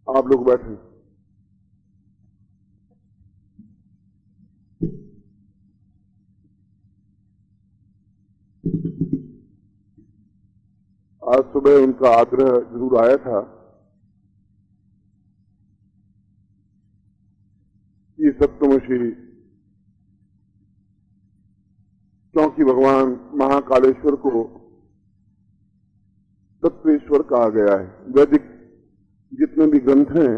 आप लोग बैठे। आज सुबह उनका आग्रह जरूर आया था कि सप्तमशी, क्योंकि भगवान महाकालेश्वर को तत्वेश्वर कहा गया है। वैदिक जितने भी ग्रंथ हैं,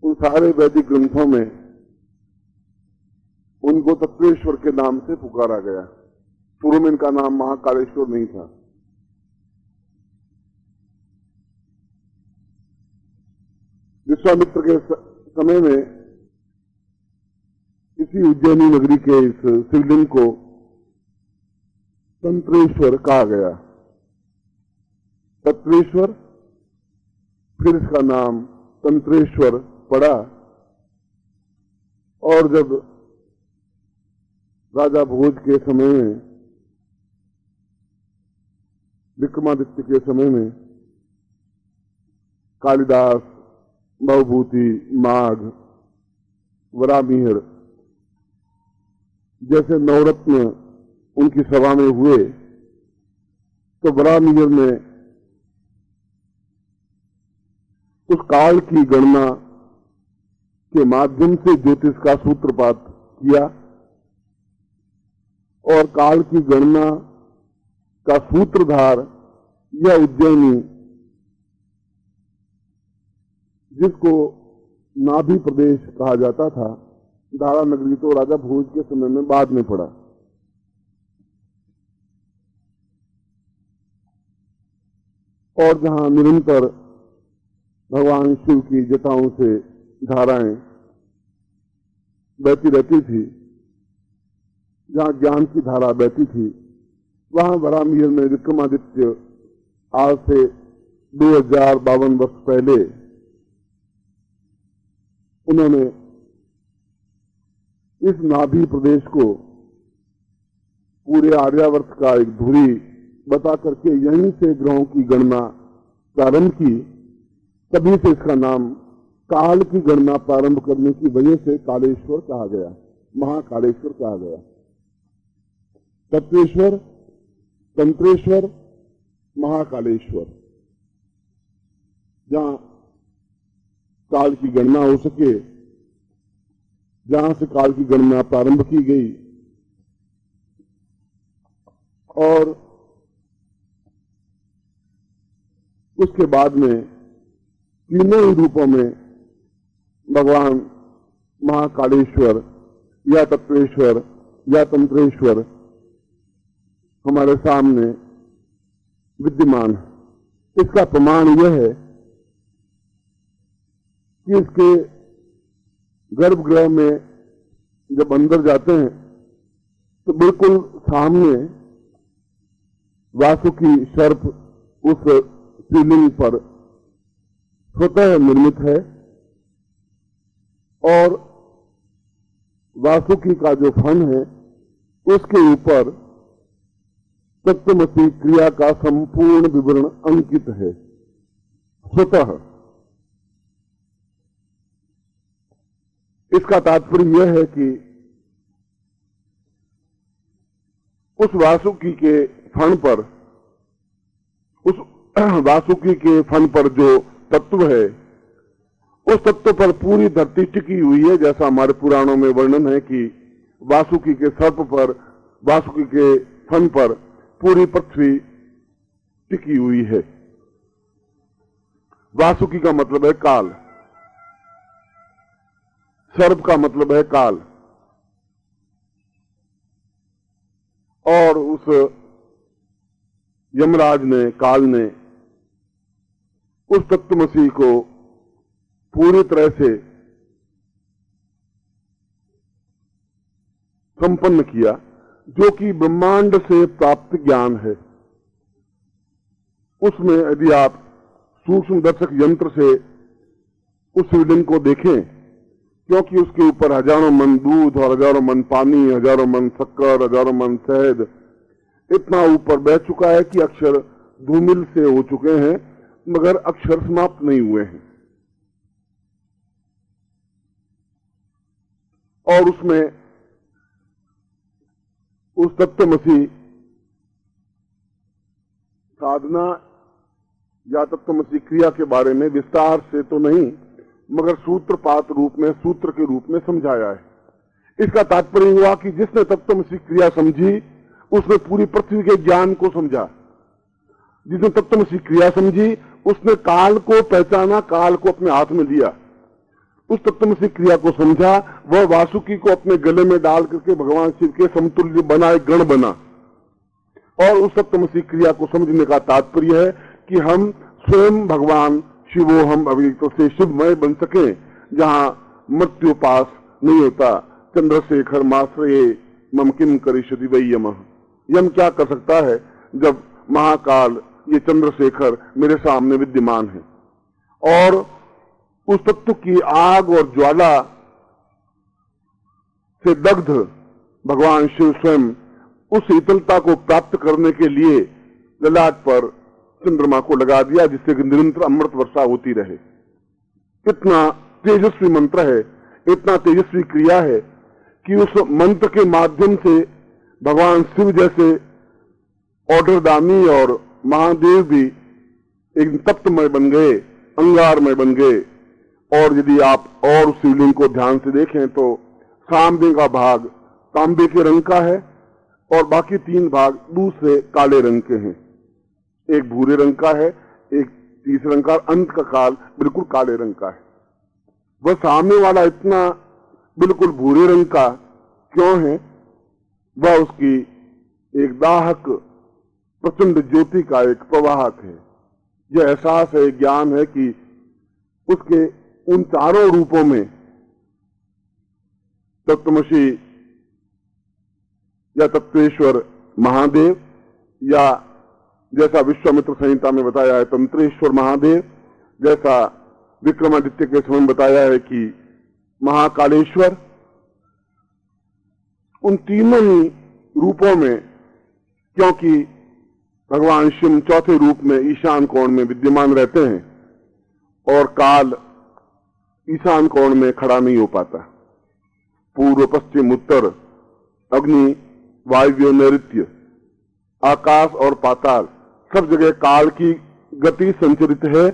उन सारे वैदिक ग्रंथों में उनको तत्वेश्वर के नाम से पुकारा गया। शुरू में इनका नाम महाकालेश्वर नहीं था। विश्वामित्र के समय में इसी उज्जैनी नगरी के इस शिवलिंग को तंत्रेश्वर कहा गया। तत्वेश्वर, फिर इसका नाम तंत्रेश्वर पड़ा। और जब राजा भोज के समय में, विक्रमादित्य के समय में कालिदास, भवभूति, माघ, वरामिहिर जैसे नवरत्न उनकी सभा में हुए, तो वरामिहिर ने उस काल की गणना के माध्यम से ज्योतिष का सूत्रपात किया और काल की गणना का सूत्रधार या उज्जैनी, जिसको नाभि प्रदेश कहा जाता था, धारा नगरी तो राजा भोज के समय में बाद में पड़ा। और जहां निरंतर भगवान शिव की जटाओं से धाराएं बहती रहती थी, जहां ज्ञान की धारा बहती थी, वहां वरामिहिर में विक्रमादित्य आज से 2052 वर्ष पहले उन्होंने इस नाभि प्रदेश को पूरे आर्यावर्त का एक धुरी बता करके यहीं से ग्रहों की गणना प्रारंभ की। तभी से इसका नाम, काल की गणना प्रारंभ करने की वजह से कालेश्वर कहा गया, महाकालेश्वर कहा गया। तत्वेश्वर, तंत्रेश्वर, महाकालेश्वर, जहां काल की गणना हो सके, जहां से काल की गणना प्रारंभ की गई। और उसके बाद में तीनों ही रूपों में भगवान महाकालेश्वर या तत्वेश्वर या तंत्रेश्वर हमारे सामने विद्यमान है। इसका प्रमाण यह है कि इसके गर्भगृह में जब अंदर जाते हैं तो बिल्कुल सामने वासुकी सर्प उस शिवलिंग पर स्वतः निर्मित है और वासुकी का जो फन है उसके ऊपर तत्वमसी क्रिया का संपूर्ण विवरण अंकित है स्वतः। इसका तात्पर्य यह है कि उस वासुकी के फन पर, उस वासुकी के फन पर जो तत्व है, उस तत्व पर पूरी धरती टिकी हुई है। जैसा हमारे पुराणों में वर्णन है कि वासुकी के सर्प पर, वासुकी के फन पर पूरी पृथ्वी टिकी हुई है। वासुकी का मतलब है काल, सर्प का मतलब है काल। और उस यमराज ने, काल ने उस तत्वमसी को पूरी तरह से संपन्न किया, जो कि ब्रह्मांड से प्राप्त ज्ञान है। उसमें यदि आप सूक्ष्म दर्शक यंत्र से उस शिवलिंग को देखें, क्योंकि उसके ऊपर हजारों मन दूध और हजारों मन पानी, हजारों मन शक्कर, हजारों मन शहद इतना ऊपर बह चुका है कि अक्षर धूमिल से हो चुके हैं मगर अक्षर समाप्त नहीं हुए हैं। और उसमें उस तत्वमसी साधना या तत्वमसी क्रिया के बारे में विस्तार से तो नहीं मगर सूत्रपात रूप में, सूत्र के रूप में समझाया है। इसका तात्पर्य हुआ कि जिसने तत्वमसी क्रिया समझी उसने पूरी पृथ्वी के ज्ञान को समझा। जिसने तत्वमसी क्रिया समझी उसने काल को पहचाना, काल को अपने हाथ में लिया। उस तत्वमसी क्रिया को समझा, वह वासुकी को अपने गले में डाल करके भगवान शिव के समतुल्य बनाए गण बना। और उस तत्वमसी क्रिया को समझने का तात्पर्य है कि हम स्वयं भगवान शिवो हम अभियुक्त से शिवमय बन सके, जहां मृत्यु पास नहीं होता। चंद्रशेखर माश्रये मम किम करिष्यति वै यमः। यम क्या कर सकता है जब महाकाल ये चंद्रशेखर मेरे सामने विद्यमान है। और उस तत्व की आग और ज्वाला से दग्ध भगवान शिव स्वयं उस शीतलता को प्राप्त करने के लिए ललाट पर चंद्रमा को लगा दिया, जिससे कि निरंतर अमृत वर्षा होती रहे। इतना तेजस्वी मंत्र है, इतना तेजस्वी क्रिया है कि उस मंत्र के माध्यम से भगवान शिव जैसे ऑर्डरदानी और महादेव भी एक तप्तमय बन गए, अंगारमय बन गए। और यदि आप और शिवलिंग को ध्यान से देखें तो सामने का भाग तांबे के रंग का है और बाकी 3 भाग दूसरे काले रंग के हैं। एक भूरे रंग का है, एक तीसरे रंग का, अंत का काल बिल्कुल काले रंग का है। वह सामने वाला इतना बिल्कुल भूरे रंग का क्यों है? वह उसकी एक दाहक प्रचंड ज्योति का एक प्रवाहक है। यह एहसास है, ज्ञान है कि उसके उन चारों रूपों में तत्वमसी या तत्वेश्वर महादेव, या जैसा विश्वामित्र संहिता में बताया है तंत्रेश्वर महादेव, जैसा विक्रमादित्य के समय बताया है कि महाकालेश्वर, उन तीनों ही रूपों में, क्योंकि भगवान शिव चौथे रूप में ईशान कोण में विद्यमान रहते हैं और काल ईशान कोण में खड़ा नहीं हो पाता। पूर्व पश्चिम उत्तर, अग्नि वायव्य नैऋत्य, आकाश और पाताल, सब जगह काल की गति संचरित है।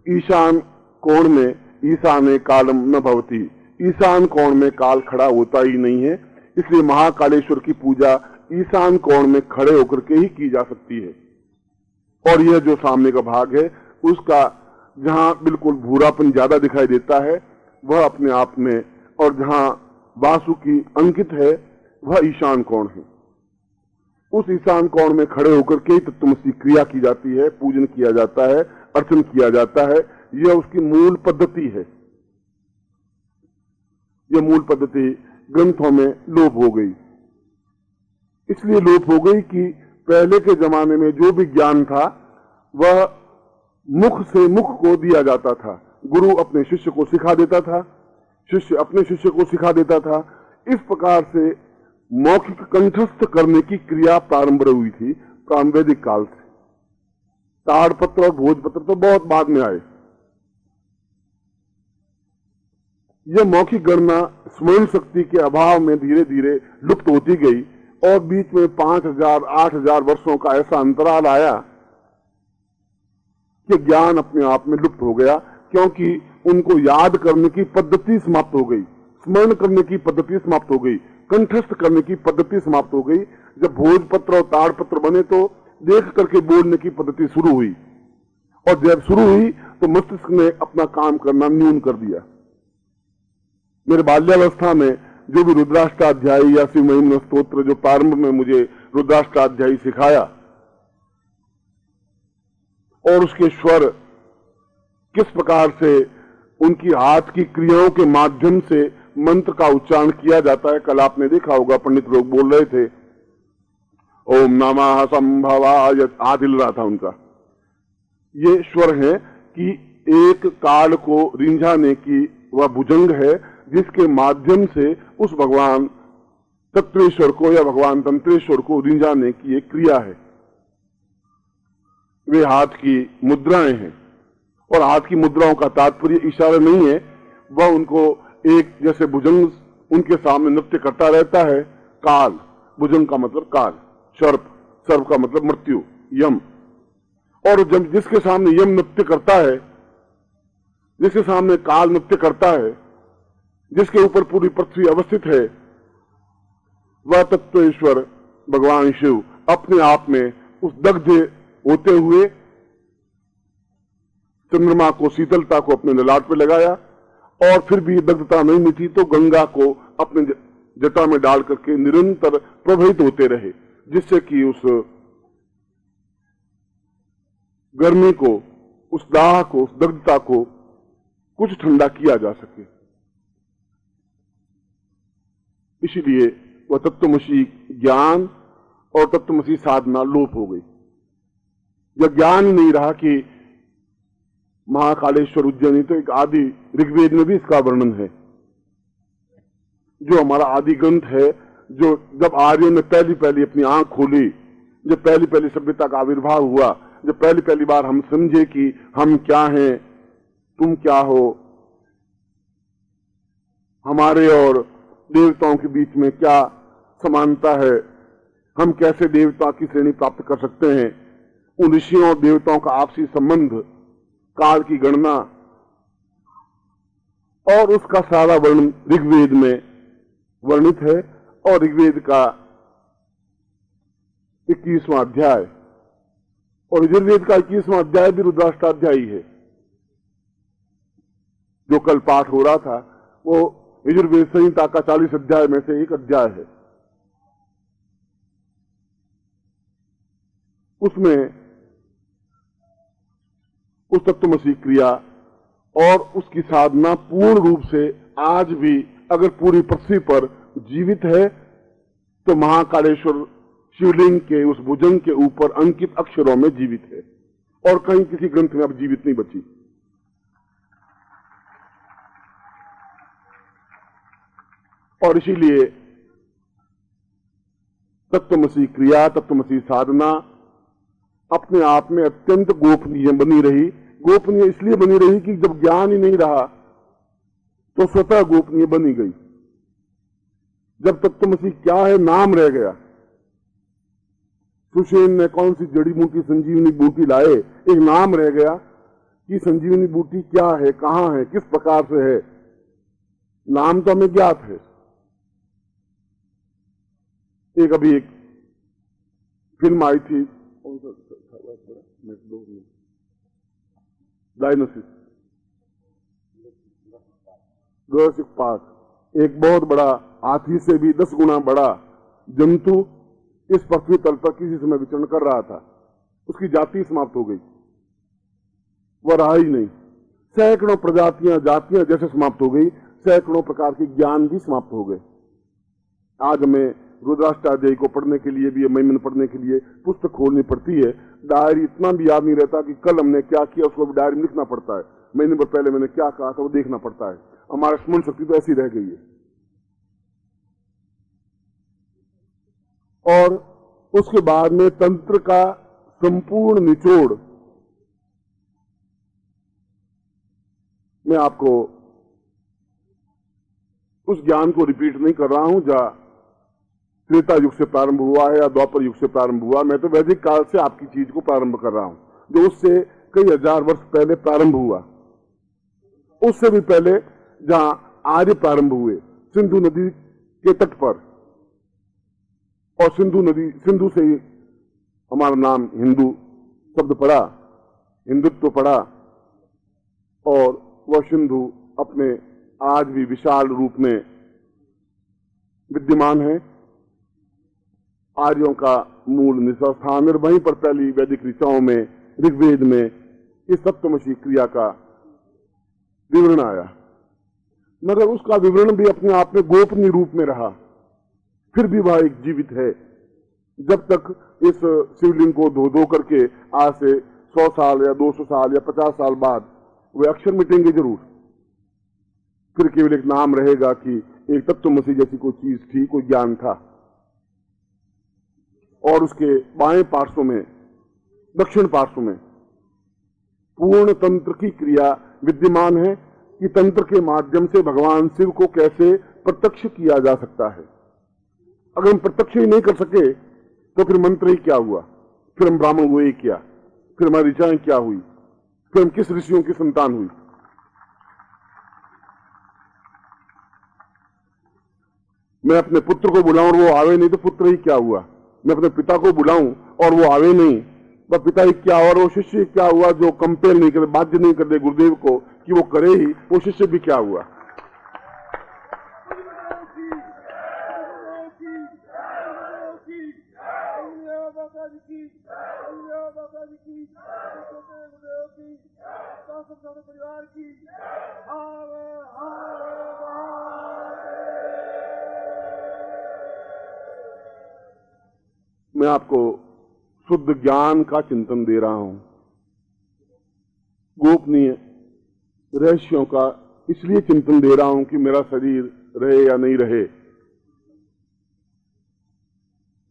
ईशान कोण में ईशाने कालम न भवति, ईशान कोण में काल खड़ा होता ही नहीं है। इसलिए महाकालेश्वर की पूजा ईशान कोण में खड़े होकर के ही की जा सकती है। और यह जो सामने का भाग है उसका जहां बिल्कुल भूरापन ज्यादा दिखाई देता है वह अपने आप में, और जहां वासुकी अंकित है वह ईशान कोण है। उस ईशान कोण में खड़े होकर के तत्वमसी क्रिया की जाती है, पूजन किया जाता है, अर्चन किया जाता है। यह उसकी मूल पद्धति है। यह मूल पद्धति ग्रंथों में लोप हो गई। इसलिए लोप हो गई कि पहले के जमाने में जो भी ज्ञान था वह मुख से मुख को दिया जाता था। गुरु अपने शिष्य को सिखा देता था, शिष्य अपने शिष्य को सिखा देता था। इस प्रकार से मौखिक कंठस्थ करने की क्रिया प्रारंभ हुई थी वैदिक काल से। ताड़पत्र और भोजपत्र तो बहुत बाद में आए। यह मौखिक गणना स्मरण शक्ति के अभाव में धीरे धीरे लुप्त होती गई और बीच में 5000 8000 वर्षों का ऐसा अंतराल आया कि ज्ञान अपने आप में लुप्त हो गया, क्योंकि उनको याद करने की पद्धति समाप्त हो गई, स्मरण करने की पद्धति समाप्त हो गई, कंठस्थ करने की पद्धति समाप्त हो गई। जब भोजपत्र और ताड़पत्र बने तो देख करके बोलने की पद्धति शुरू हुई, और जब शुरू हुई तो मस्तिष्क ने अपना काम करना न्यून कर दिया। मेरे बाल्यावस्था में जो भी रुद्राष्टाध्याय या शिव महिम्न स्तोत्र जो प्रारंभ में मुझे रुद्राष्टाध्यायी सिखाया, और उसके स्वर किस प्रकार से उनकी हाथ की क्रियाओं के माध्यम से मंत्र का उच्चारण किया जाता है। कल आपने देखा होगा पंडित लोग बोल रहे थे ओम नमः संभवाय, हाथ हिल रहा था उनका। ये स्वर है कि एक काल को रिंझाने की वह भुजंग है जिसके माध्यम से उस भगवान तत्वेश्वर को या भगवान तंत्रेश्वर को रिंझाने की एक क्रिया है। वे हाथ की मुद्राएं हैं। और हाथ की मुद्राओं का तात्पर्य इशारा नहीं है, वह उनको एक जैसे भुजंग उनके सामने नृत्य करता रहता है। काल, भुजंग का मतलब काल, सर्प, सर्प का मतलब मृत्यु, यम। और जब जिसके सामने यम नृत्य करता है, जिसके सामने काल नृत्य करता है, जिसके ऊपर पूरी पृथ्वी अवस्थित है, वह तत्वेश्वर भगवान शिव अपने आप में उस दग्ध होते हुए चंद्रमा को, शीतलता को अपने ललाट पे लगाया, और फिर भी दग्धता नहीं मिटी तो गंगा को अपने जटा में डाल करके निरंतर प्रभावित होते रहे, जिससे कि उस गर्मी को, उस दाह को, उस दग्धता को कुछ ठंडा किया जा सके। इसीलिए वह तत्वमसी ज्ञान और तत्वमसी साधना लोप हो गई। जब ज्ञान नहीं रहा कि महाकालेश्वर उज्जैनी, तो एक आदि ऋग्वेद में भी इसका वर्णन है, जो हमारा आदि ग्रंथ है, जो जब आर्यों ने पहली पहली अपनी आंख खोली, जब पहली पहली सभ्यता का आविर्भाव हुआ, जब पहली पहली बार हम समझे कि हम क्या हैं, तुम क्या हो, हमारे और देवताओं के बीच में क्या समानता है, हम कैसे देवता की श्रेणी प्राप्त कर सकते हैं, उन ऋषियों और देवताओं का आपसी संबंध, काल की गणना, और उसका सारा वर्णन ऋग्वेद में वर्णित है। और ऋग्वेद का 21वां अध्याय और यजुर्वेद का 21वां अध्याय भी रुद्राष्टाध्यायी है। जो कल पाठ हो रहा था वो यजुर्वेद संहिता का 40 अध्याय में से एक अध्याय है। उसमें उस तत्वमसी क्रिया और उसकी साधना पूर्ण रूप से आज भी अगर पूरी पृथ्वी पर जीवित है तो महाकालेश्वर शिवलिंग के उस भुजंग के ऊपर अंकित अक्षरों में जीवित है, और कहीं किसी ग्रंथ में अब जीवित नहीं बची। और इसीलिए तत्वमसी क्रिया, तत्वमसी साधना अपने आप में अत्यंत गोपनीय बनी रही। गोपनीय इसलिए बनी रही कि जब ज्ञान ही नहीं रहा तो स्वतः गोपनीय बनी गई। जब तत्वमसी क्या है नाम रह गया, सुषेण ने कौन सी जड़ी बूटी संजीवनी बूटी लाए, एक नाम रह गया कि संजीवनी बूटी क्या है, कहां है, किस प्रकार से है, नाम तो हमें ज्ञात है। एक अभी एक फिल्म आई थी, डायनोसिस, जुरासिक पार्क, एक बहुत बड़ा हाथी से भी 10 गुना बड़ा जंतु इस पृथ्वी तल पर किसी समय विचरण कर रहा था। उसकी जाति समाप्त हो गई, वह रहा ही नहीं। सैकड़ों प्रजातियां, जातियां जैसे समाप्त हो गई, सैकड़ों प्रकार के ज्ञान भी समाप्त हो गए। आज हमें रुद्राष्टाध्यायी को पढ़ने के लिए भी, महिमन पढ़ने के लिए पुस्तक खोलनी पड़ती है। डायरी इतना भी याद नहीं रहता कि कल हमने क्या किया, उसको भी डायरी में लिखना पड़ता है। महीने भर पहले मैंने क्या कहा था वो देखना पड़ता है। हमारा स्मरण शक्ति तो ऐसी रह गई है। और उसके बाद में तंत्र का संपूर्ण निचोड़ मैं आपको उस ज्ञान को रिपीट नहीं कर रहा हूं जहां त्रेता युग से प्रारंभ हुआ है या द्वापर युग से प्रारंभ हुआ। मैं तो वैदिक काल से आपकी चीज को प्रारंभ कर रहा हूं, जो उससे कई हजार वर्ष पहले प्रारंभ हुआ। उससे भी पहले जहां आर्य प्रारंभ हुए, सिंधु नदी के तट पर, और सिंधु से ही हमारा नाम हिंदू शब्द पड़ा, हिंदुत्व पड़ा, और वह सिंधु अपने आज भी विशाल रूप में विद्यमान है। आर्यों का मूल निवासस्थान, और वहीं पर पहली वैदिक ऋचाओं में, ऋग्वेद में इस तत्वमसी क्रिया का विवरण आया, मगर उसका विवरण भी अपने आप में गोपनीय रूप में रहा। फिर भी वह एक जीवित है। जब तक इस शिवलिंग को धो धो करके आज से 100 साल या 200 साल या 50 साल बाद वे अक्षर मिटेंगे जरूर, फिर केवल एक नाम रहेगा कि एक तत्वमसी जैसी कोई चीज थी, कोई ज्ञान था। और उसके बाएं पार्श्व में, दक्षिण पार्श्व में पूर्ण तंत्र की क्रिया विद्यमान है कि तंत्र के माध्यम से भगवान शिव को कैसे प्रत्यक्ष किया जा सकता है। अगर हम प्रत्यक्ष ही नहीं कर सके तो फिर मंत्र ही क्या हुआ, फिर हम ब्राह्मण हुए ही क्या, फिर हमारी ऋचाएं क्या हुई, फिर हम किस ऋषियों की संतान हुई। मैं अपने पुत्र को बुलाऊं और वो आवे नहीं तो पुत्र ही क्या हुआ। मैं अपने पिता को बुलाऊं और वो आवे नहीं तो पिता ही क्या, और वो शिष्य क्या हुआ जो कंपेल नहीं करे, बाध्य नहीं कर दे गुरुदेव को कि वो करे ही, वो शिष्य भी क्या हुआ। मैं आपको शुद्ध ज्ञान का चिंतन दे रहा हूं, गोपनीय रहस्यों का इसलिए चिंतन दे रहा हूं कि मेरा शरीर रहे या नहीं रहे,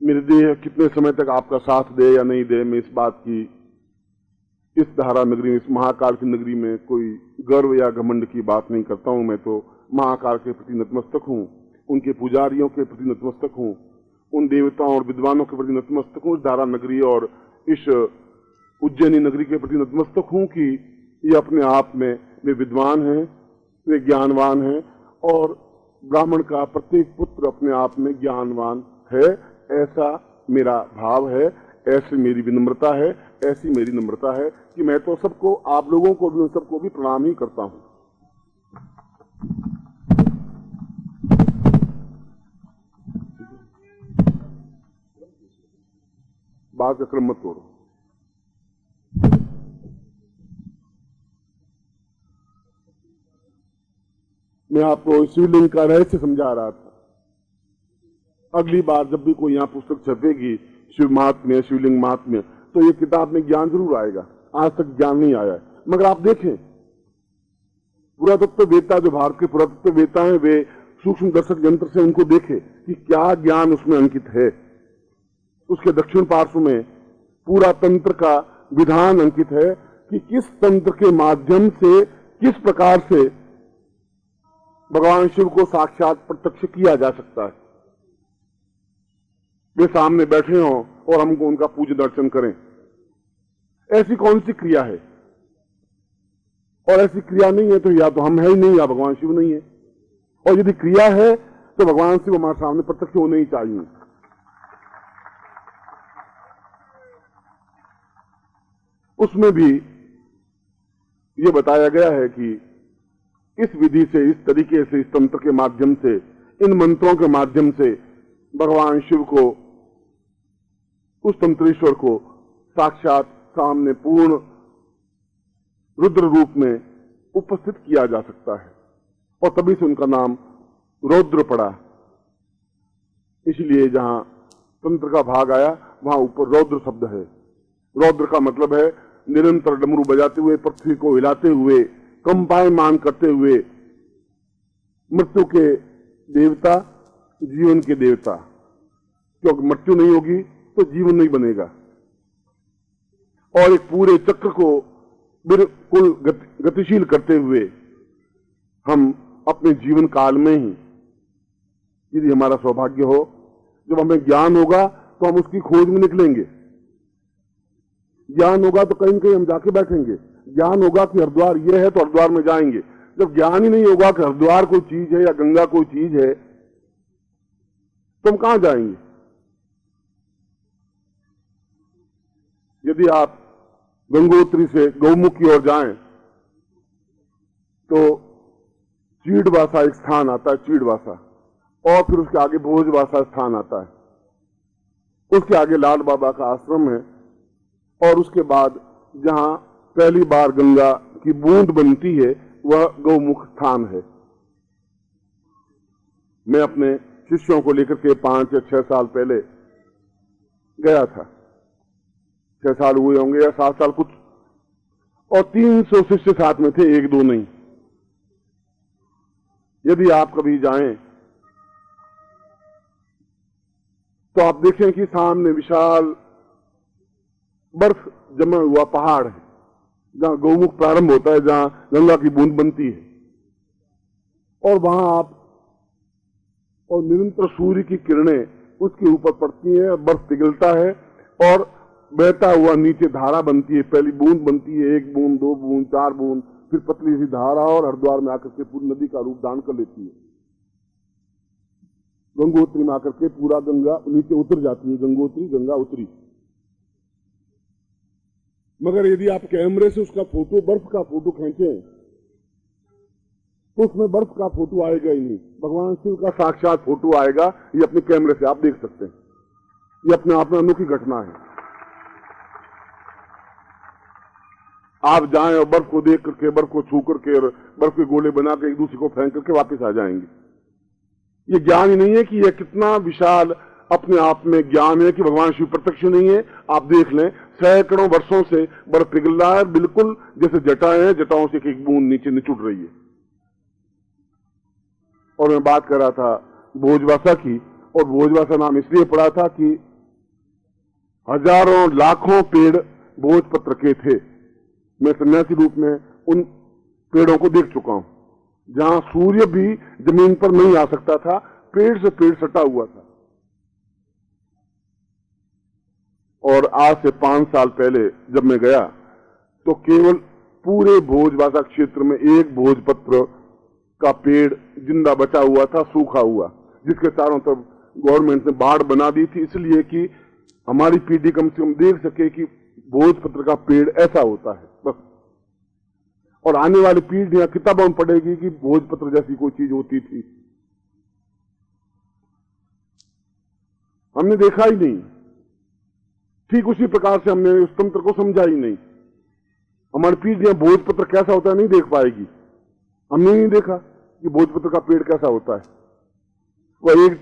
मेरी देह कितने समय तक आपका साथ दे या नहीं दे, मैं इस बात की इस धारा नगरी में, इस महाकाल की नगरी में कोई गर्व या घमंड की बात नहीं करता हूं। मैं तो महाकाल के प्रति नतमस्तक हूं, उनके पुजारियों के प्रति नतमस्तक हूं, उन देवताओं और विद्वानों के प्रति नतमस्तक हूं, इस धारा नगरी और इस उज्जैनी नगरी के प्रति नतमस्तक हूं कि ये अपने आप में वे विद्वान हैं, वे ज्ञानवान हैं और ब्राह्मण का प्रत्येक पुत्र अपने आप में ज्ञानवान है। ऐसा मेरा भाव है, ऐसी मेरी विनम्रता है, ऐसी मेरी नम्रता है कि मैं तो सबको, आप लोगों को भी, उन सबको भी प्रणाम ही करता हूं। बात का क्रम मत तोड़ो। मैं आपको शिवलिंग का रहस्य समझा रहा था। अगली बार जब भी कोई यहां पुस्तक छपेगी शिव महात्म्य, शिवलिंग महात्म्य, तो ये किताब में ज्ञान जरूर आएगा। आज तक ज्ञान नहीं आया है, मगर आप देखें पुरातत्ववेत्ता, जो भारत के पुरातत्ववेत्ता हैं, वे सूक्ष्म दर्शक यंत्र से उनको देखे कि क्या ज्ञान उसमें अंकित है। उसके दक्षिण पार्श्व में पूरा तंत्र का विधान अंकित है कि किस तंत्र के माध्यम से, किस प्रकार से भगवान शिव को साक्षात प्रत्यक्ष किया जा सकता है। वे सामने बैठे हों और हमको उनका पूजन दर्शन करें, ऐसी कौन सी क्रिया है? और ऐसी क्रिया नहीं है तो या तो हम है ही नहीं या भगवान शिव नहीं है, और यदि क्रिया है तो भगवान शिव हमारे सामने प्रत्यक्ष होने ही चाहिए। उसमें भी ये बताया गया है कि इस विधि से, इस तरीके से, इस तंत्र के माध्यम से, इन मंत्रों के माध्यम से भगवान शिव को, उस तंत्रेश्वर को साक्षात सामने पूर्ण रुद्र रूप में उपस्थित किया जा सकता है, और तभी से उनका नाम रौद्र पड़ा। इसलिए जहां तंत्र का भाग आया वहां ऊपर रौद्र शब्द है। रौद्र का मतलब है निरंतर डमरू बजाते हुए, पृथ्वी को हिलाते हुए, कंपायमान करते हुए, मृत्यु के देवता, जीवन के देवता। क्योंकि मृत्यु नहीं होगी तो जीवन नहीं बनेगा, और एक पूरे चक्र को बिल्कुल गतिशील करते हुए हम अपने जीवन काल में ही, यदि हमारा सौभाग्य हो, जब हमें ज्ञान होगा तो हम उसकी खोज में निकलेंगे। ज्ञान होगा तो कहीं कहीं हम जाके बैठेंगे। ज्ञान होगा कि हरिद्वार ये है तो हरिद्वार में जाएंगे। जब ज्ञान ही नहीं होगा कि हरिद्वार कोई चीज है या गंगा कोई चीज है तो हम कहां जाएंगे? यदि आप गंगोत्री से गौमुख की ओर जाएं तो चीड़वासा एक स्थान आता है, चीड़वासा, और फिर उसके आगे भोजवासा स्थान आता है, उसके आगे लाल बाबा का आश्रम है, और उसके बाद जहां पहली बार गंगा की बूंद बनती है वह गौमुख स्थान है। मैं अपने शिष्यों को लेकर के 5 या 6 साल पहले गया था। 6 साल हुए होंगे या 7 साल कुछ, और 300 शिष्य साथ में थे, 1-2 नहीं। यदि आप कभी जाएं तो आप देखें कि सामने विशाल बर्फ जमा हुआ पहाड़ है, जहां गौमुख प्रारंभ होता है, जहां गंगा की बूंद बनती है, और वहां आप और निरंतर सूर्य की किरणें उसके ऊपर पड़ती हैं, बर्फ पिघलता है और बहता हुआ नीचे धारा बनती है। पहली बूंद बनती है, 1 बूंद, 2 बूंद, 4 बूंद, फिर पतली सी धारा और हरिद्वार में आकर के पूरी नदी का रूप धारण कर लेती है। गंगोत्री में आकर के पूरा गंगा नीचे उतर जाती है, गंगोत्री गंगा उतरी। मगर यदि आप कैमरे से उसका फोटो, बर्फ का फोटो खींचे तो उसमें बर्फ का फोटो आएगा ही नहीं, भगवान शिव का साक्षात फोटो आएगा। ये अपने कैमरे से आप देख सकते हैं। ये अपने आप में अनोखी घटना है। आप जाएं और बर्फ को देख करके, बर्फ को छू करके और बर्फ के गोले बना के एक दूसरे को फेंक करके वापस आ जाएंगे। ये ज्ञान ही नहीं है कि यह कितना विशाल अपने आप में ज्ञान है कि भगवान शिव प्रत्यक्ष नहीं है। आप देख लें, सैकड़ों वर्षों से बर्फ पिघल रहा है, बिल्कुल जैसे जटाएं हैं, जटाओं से एक बूंद नीचे निचुड़ रही है। और मैं बात कर रहा था भोजवासा की, और भोजवासा नाम इसलिए पड़ा था कि हजारों लाखों पेड़ भोजपत्र के थे। मैं सन्यासी रूप में उन पेड़ों को देख चुका हूं, जहां सूर्य भी जमीन पर नहीं आ सकता था, पेड़ से पेड़ सटा हुआ था। और आज से 5 साल पहले जब मैं गया तो केवल पूरे भोजवासा क्षेत्र में एक भोजपत्र का पेड़ जिंदा बचा हुआ था, सूखा हुआ, जिसके चारों तरफ गवर्नमेंट ने बाढ़ बना दी थी, इसलिए कि हमारी पीढ़ी कम से कम देख सके कि भोजपत्र का पेड़ ऐसा होता है बस। और आने वाली पीढ़ियां किताबों में पढ़ेगी कि भोजपत्र जैसी कोई चीज होती थी। हमने देखा ही नहीं। ठीक उसी प्रकार से हमने उस तंत्र को समझा ही नहीं। हमारी पीढ़ियां भोजपत्र कैसा होता है नहीं देख पाएगी। हमने नहीं देखा कि भोजपत्र का पेड़ कैसा होता है। वह एक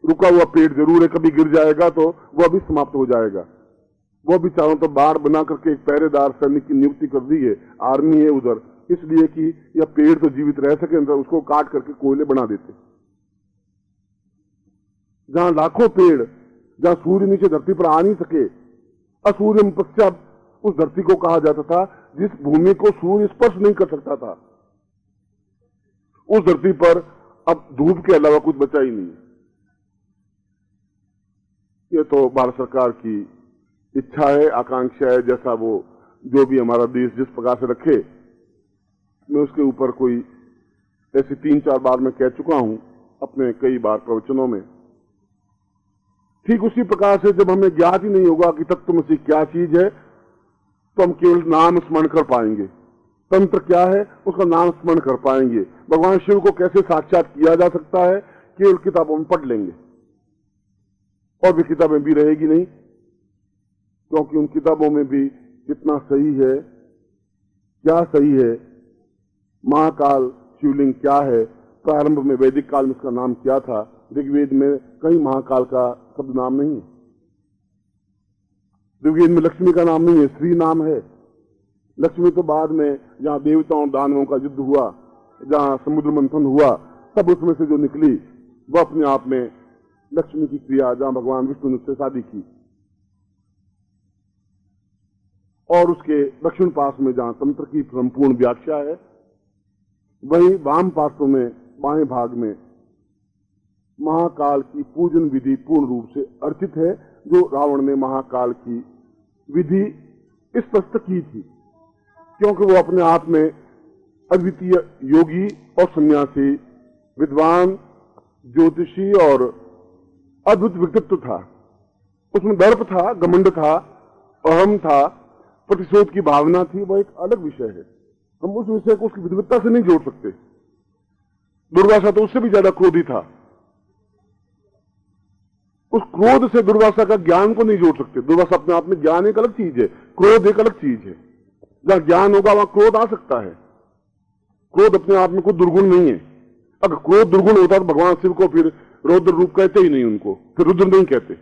रुका हुआ पेड़ जरूर है, कभी गिर जाएगा तो वह भी समाप्त हो जाएगा। वह भी चारों तरफ बाढ़ बना करके एक पहरेदार सैनिक की नियुक्ति कर दी है, आर्मी है उधर, इसलिए कि यह पेड़ तो जीवित रह सके, अंदर उसको काट करके कोयले बना देते। जहां लाखों पेड़, जहां सूर्य नीचे धरती पर आ नहीं सके, असूर्यम पश्चात उस धरती को कहा जाता था जिस भूमि को सूर्य स्पर्श नहीं कर सकता था। उस धरती पर अब धूप के अलावा कुछ बचा ही नहीं। ये तो भारत सरकार की इच्छा है, आकांक्षा है, जैसा वो जो भी हमारा देश जिस प्रकार से रखे। मैं उसके ऊपर कोई ऐसे 3-4 बार मैं कह चुका हूं अपने कई बार प्रवचनों में। ठीक उसी प्रकार से जब हमें ज्ञात ही नहीं होगा कि तत्वमसि क्या चीज है, तो हम केवल नाम स्मरण कर पाएंगे। तंत्र क्या है उसका नाम स्मरण कर पाएंगे। भगवान शिव को कैसे साक्षात किया जा सकता है केवल किताबों में पढ़ लेंगे, और भी किताबें भी रहेगी नहीं, क्योंकि उन किताबों में भी कितना सही है, क्या सही है, महाकाल शिवलिंग क्या है, प्रारंभ में वैदिक काल में इसका नाम क्या था। ऋग्वेद में कहीं महाकाल का शब्द नाम नहीं है। ऋग्वेद में लक्ष्मी का नाम नहीं है, श्री नाम है। लक्ष्मी तो बाद में जहां देवताओं दानवों का युद्ध हुआ, जहां समुद्र मंथन हुआ, तब उसमें से जो निकली वह अपने आप में लक्ष्मी की क्रिया, जहां भगवान विष्णु ने उससे शादी की। और उसके दक्षिण पार्श्व में जहां तंत्र की संपूर्ण व्याख्या है, वही वाम पार्श्व में बाएं भाग में महाकाल की पूजन विधि पूर्ण रूप से अर्चित है, जो रावण ने महाकाल की विधि स्पष्ट की थी, क्योंकि वो अपने आप में अद्वितीय योगी और सन्यासी, विद्वान, ज्योतिषी और अद्भुत व्यक्तित्व था। उसमें दर्प था, घमंड था, अहम था, प्रतिशोध की भावना थी। वह एक अलग विषय है। हम उस विषय को उसकी विद्वत्ता से नहीं जोड़ सकते। दुर्वासा तो उससे भी ज्यादा क्रोधी था। उस क्रोध से दुर्वासा का ज्ञान को नहीं जोड़ सकते। दुर्वासा अपने आप में, ज्ञान एक अलग चीज है, क्रोध एक अलग चीज है। जहां ज्ञान होगा वहां क्रोध आ सकता है। क्रोध अपने आप में कोई दुर्गुण नहीं है। अगर क्रोध दुर्गुण होता तो भगवान शिव को फिर रौद्र रूप कहते ही नहीं, उनको फिर रुद्र नहीं कहते।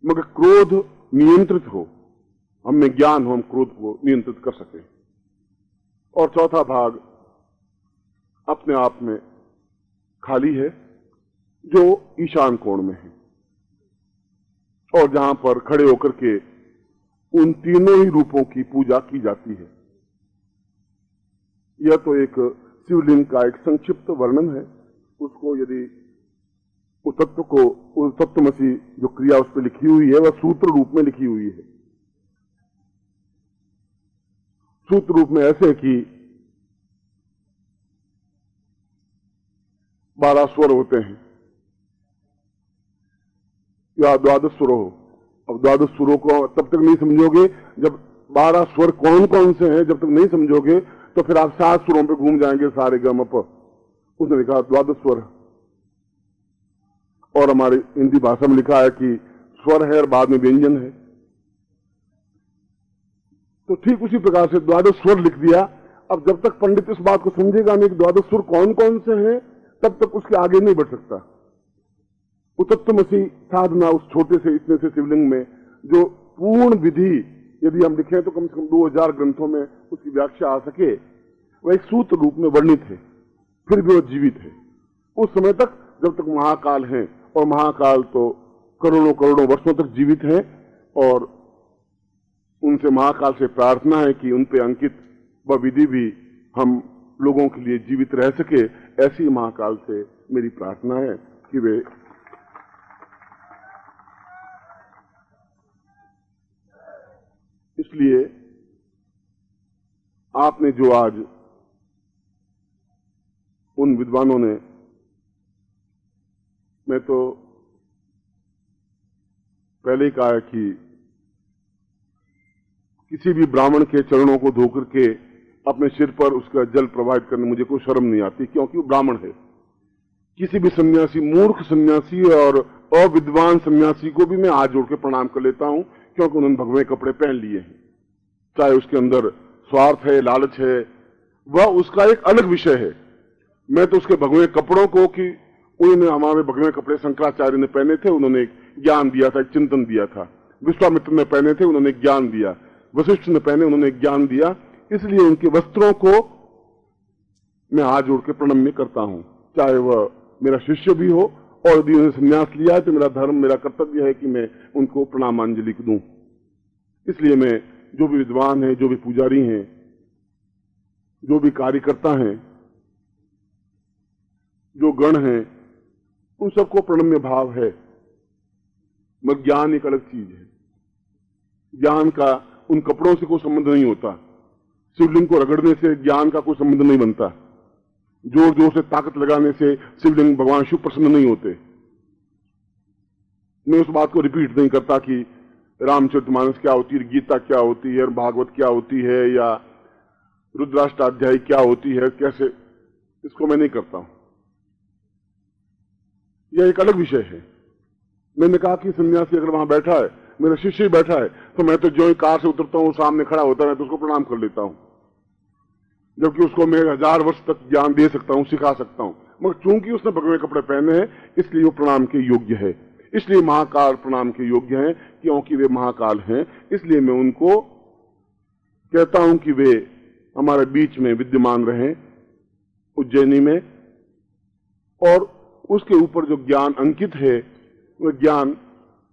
मगर क्रोध नियंत्रित हो, हमें ज्ञान हो, हम क्रोध को नियंत्रित कर सके। और चौथा भाग अपने आप में खाली है, जो ईशान कोण में है। और जहां पर खड़े होकर के उन तीनों ही रूपों की पूजा की जाती है। यह तो एक शिवलिंग का एक संक्षिप्त वर्णन है। उसको यदि उस तत्व को, उस तत्वमसी जो क्रिया उस पर लिखी हुई है वह सूत्र रूप में लिखी हुई है। सूत्र रूप में ऐसे कि 12 स्वर होते हैं या 12 स्वर हो। अब 12 स्वरों को तब तक नहीं समझोगे जब 12 स्वर कौन कौन से हैं, जब तक नहीं समझोगे तो फिर आप 7 स्वरों पे घूम जाएंगे, सारे गम प। उसने कहा 12 स्वर, और हमारी हिंदी भाषा में लिखा है कि स्वर है और बाद में व्यंजन है। तो ठीक उसी प्रकार से 12 स्वर लिख दिया। अब जब तक पंडित इस बात को समझेगा नहीं कि 12 स्वर कौन कौन से हैं, तब तक उसके आगे नहीं बढ़ सकता। तत्वमसी साधना उस छोटे से इतने से शिवलिंग में जो पूर्ण विधि यदि हम लिखें तो कम से कम 2000 ग्रंथों में उसकी व्याख्या आ सके, वह एक सूत्र रूप में वर्णित है, फिर भी वह जीवित है उस समय तक जब तक महाकाल हैं। और महाकाल तो करोड़ों करोड़ों वर्षों तक जीवित हैं, और उनसे महाकाल से प्रार्थना है कि उन पे अंकित वह विधि भी हम लोगों के लिए जीवित रह सके। ऐसी महाकाल से मेरी प्रार्थना है कि वे इसलिए आपने जो आज उन विद्वानों ने, मैं तो पहले ही कहा है कि किसी भी ब्राह्मण के चरणों को धोकर के अपने सिर पर उसका जल प्रवाहित करने मुझे कोई शर्म नहीं आती, क्योंकि वो ब्राह्मण है। किसी भी सन्यासी, मूर्ख सन्यासी और अविद्वान सन्यासी को भी मैं हाथ जोड़ के प्रणाम कर लेता हूं, क्योंकि उन्होंने भगवे कपड़े पहन लिए हैं। चाहे उसके अंदर स्वार्थ है, लालच है, वह उसका एक अलग विषय है। मैं तो उसके भगवे कपड़ों को, कि उन्होंने हमारे भगवे कपड़े शंकराचार्य ने पहने थे, उन्होंने ज्ञान दिया था, एक चिंतन दिया था। विश्वामित्र ने पहने थे, उन्होंने ज्ञान दिया। वशिष्ठ ने पहने, उन्होंने ज्ञान दिया। इसलिए उनके वस्त्रों को मैं हाथ जोड़ के प्रणम्य करता हूं, चाहे वह मेरा शिष्य भी हो, और यदि उन्होंने संन्यास लिया है तो मेरा धर्म, मेरा कर्तव्य है कि मैं उनको प्रणामांजलि दूं। इसलिए मैं जो भी विद्वान हैं, जो भी पुजारी हैं, जो भी कार्यकर्ता हैं, जो गण हैं, उन सबको प्रणम्य भाव है। मगर ज्ञान एक अलग चीज है। ज्ञान का उन कपड़ों से कोई संबंध नहीं होता। शिवलिंग को रगड़ने से ज्ञान का कोई संबंध नहीं बनता। जोर जोर से ताकत लगाने से शिवलिंग भगवान शिव प्रसन्न नहीं होते। मैं उस बात को रिपीट नहीं करता कि रामचरितमानस क्या होती है, गीता क्या होती है, भागवत क्या होती है, या रुद्राष्टाध्यायी क्या होती है, कैसे, इसको मैं नहीं करता हूं। यह एक अलग विषय है। मैंने कहा कि सन्यासी अगर वहां बैठा है, मेरा शिष्य ही बैठा है, तो मैं तो जो ही कार से उतरता हूं, सामने खड़ा होता है तो उसको प्रणाम कर लेता हूं, जबकि उसको मैं 1000 वर्ष तक ज्ञान दे सकता हूं, सिखा सकता हूं। मगर चूंकि उसने भगवे कपड़े पहने हैं, इसलिए वो प्रणाम के योग्य है। इसलिए महाकाल प्रणाम के योग्य हैं, क्योंकि वे महाकाल हैं। इसलिए मैं उनको कहता हूं कि वे हमारे बीच में विद्यमान रहें उज्जैनी में, और उसके ऊपर जो ज्ञान अंकित है, वह ज्ञान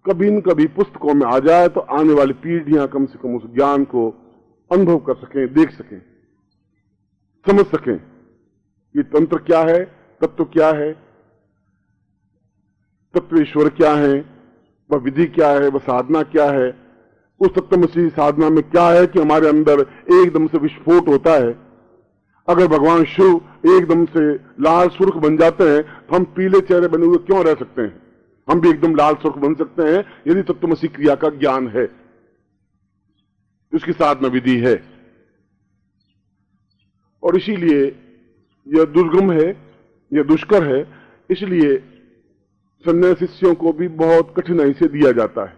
कभी न कभी पुस्तकों में आ जाए तो आने वाली पीढ़ियां कम से कम उस ज्ञान को अनुभव कर सकें, देख सकें, समझ सकें कि तंत्र क्या है, तत्व क्या है, तत्व ईश्वर क्या है, वह विधि क्या है, वह साधना क्या है। उस तत्वमसी साधना में क्या है कि हमारे अंदर एकदम से विस्फोट होता है। अगर भगवान शिव एकदम से लाल सुर्ख बन जाते हैं तो हम पीले चेहरे बने हुए क्यों रह सकते हैं? हम भी एकदम लाल सुर्ख बन सकते हैं यदि तत्वमसी क्रिया का ज्ञान है, उसकी साधना विधि है। और इसीलिए यह दुर्गम है, यह दुष्कर है। इसलिए सन्यासी शिष्यों को भी बहुत कठिनाई से दिया जाता है।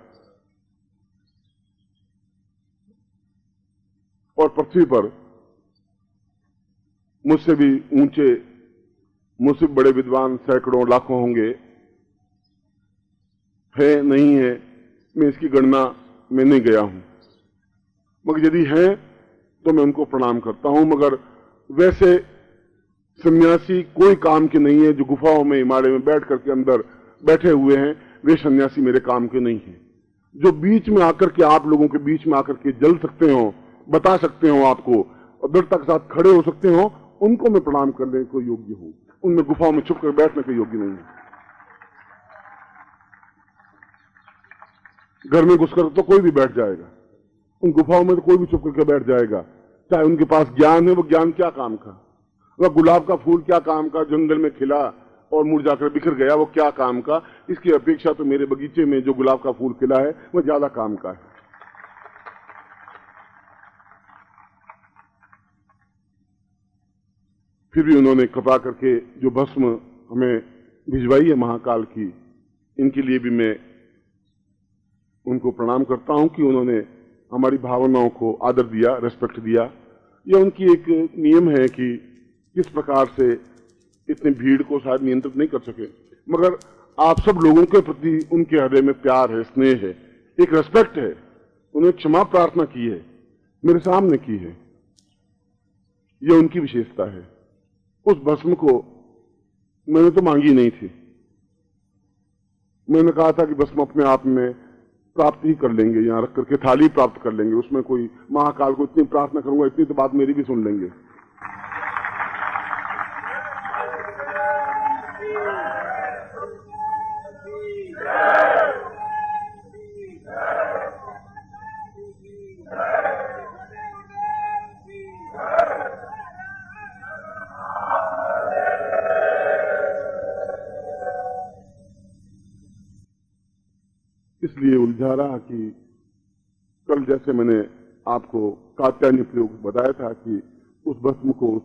और पृथ्वी पर मुझसे भी ऊंचे, मुझसे बड़े विद्वान सैकड़ों लाखों होंगे, है नहीं है, मैं इसकी गणना में नहीं गया हूं। मगर यदि है तो मैं उनको प्रणाम करता हूं। मगर वैसे सन्यासी कोई काम के नहीं है जो गुफाओं में, हिमालय में बैठ करके अंदर बैठे हुए हैं, वे सन्यासी मेरे काम के नहीं हैं। जो बीच में आकर के, आप लोगों के बीच में आकर के जल सकते हो, बता सकते हो आपको, और दृढ़ता के साथ खड़े हो सकते हो, उनको मैं प्रणाम करने को योग्य हूं। उनमें गुफाओं में छुप कर बैठने के योग्य नहीं है। घर में घुसकर तो कोई भी बैठ जाएगा, उन गुफाओं में तो कोई भी छुप करके बैठ जाएगा। चाहे उनके पास ज्ञान है, वो ज्ञान क्या काम का? वह गुलाब का फूल क्या काम का, जंगल में खिला और मुरझाकर बिखर गया, वो क्या काम का? इसकी अपेक्षा तो मेरे बगीचे में जो गुलाब का फूल खिला है वो ज्यादा काम का है। फिर भी उन्होंने कृपा करके जो भस्म हमें भिजवाई है महाकाल की, इनके लिए भी मैं उनको प्रणाम करता हूं कि उन्होंने हमारी भावनाओं को आदर दिया, रेस्पेक्ट दिया। यह उनकी एक नियम है कि किस प्रकार से इतनी भीड़ को शायद नियंत्रित नहीं कर सके, मगर आप सब लोगों के प्रति उनके हृदय में प्यार है, स्नेह है, एक रेस्पेक्ट है। उन्हें क्षमा प्रार्थना की है, मेरे सामने की है। यह उनकी विशेषता है। उस भस्म को मैंने तो मांगी नहीं थी। मैंने कहा था कि भस्म अपने आप में प्राप्त ही कर लेंगे, यहां रख करके थाली प्राप्त कर लेंगे, उसमें कोई महाकाल को इतनी प्रार्थना करूंगा, इतनी तो बात मेरी भी सुन लेंगे। इसलिए उलझा रहा कि कल जैसे मैंने आपको कात्यायनी प्रयोग बताया था कि उस भस्म को, उस